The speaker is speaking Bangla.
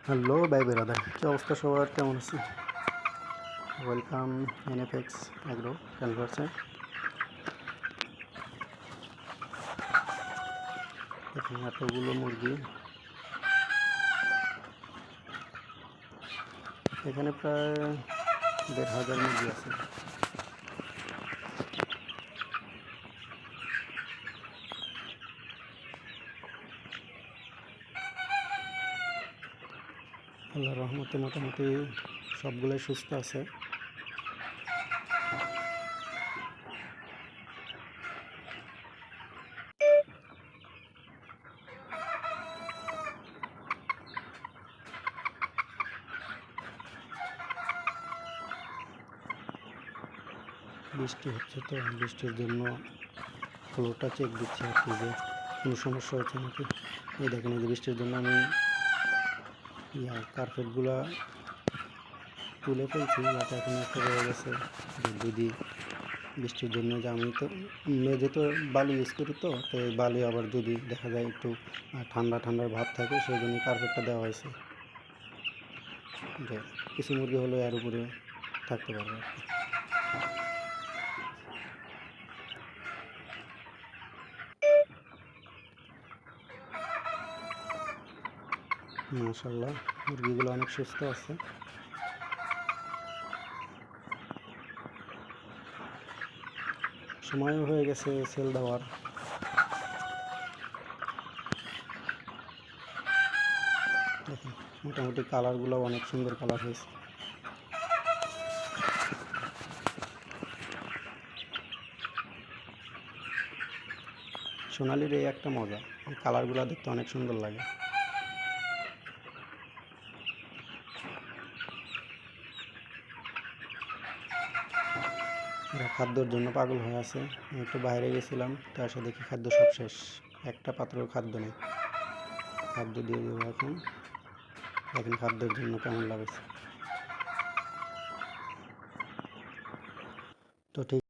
হ্যালো ভাই বেরাদার, কী অবস্থা সবার? কেমন আছে? ওয়েলকাম এনএফএক্স অ্যাগ্রো ক্যানভার্সে। দেখুন এতগুলো মুরগি, এখানে প্রায় ১,৫০০ মুরগি আছে। আল্লাহর রহমতে মোটামুটি সবগুলোই সুস্থ আছে। বৃষ্টি হচ্ছে, তো বৃষ্টির জন্য ফ্লোরটা চেক দিচ্ছি আর কি, যে কোনো সমস্যা হচ্ছে নাকি। এই দেখেন, এই যে বৃষ্টির জন্য আমি কার্পেটগুলা তুলে ফেলছি, যাতে এখন একটা রয়ে গেছে। যদি বৃষ্টির জন্য, যে আমি তো মেঝে তো বালি ইউজ করি, তো এই বালি আবার যদি দেখা যায় একটু ঠান্ডা ঠান্ডার ভাব থাকে, সেই জন্য কার্পেটটা দেওয়া হয়েছে, যে কিছু মুরগি হলেও এর উপরে থাকতে পারবে আর কি। মাশাআল্লাহ, মুরগিগুলো অনেক সুস্থ আছে। সময়ও হয়ে গেছে সেল দেওয়ার। দেখুন মোটামুটি কালারগুলো অনেক সুন্দর কালার হয়েছে। সোনালির এই একটা মজা, এই কালারগুলো দেখতে অনেক সুন্দর লাগে। এরা খাদ্যর জন্য পাগল হয়ে আছে। আমি একটু বাইরে গেছিলাম, তো এসে দেখি খাদ্য সব শেষ, একটা পাত্রেও খাদ্য নেই। খাদ্য দিয়ে দেবো এখন। দেখেন খাদ্যের জন্য কেমন লাগছে। তো ঠিক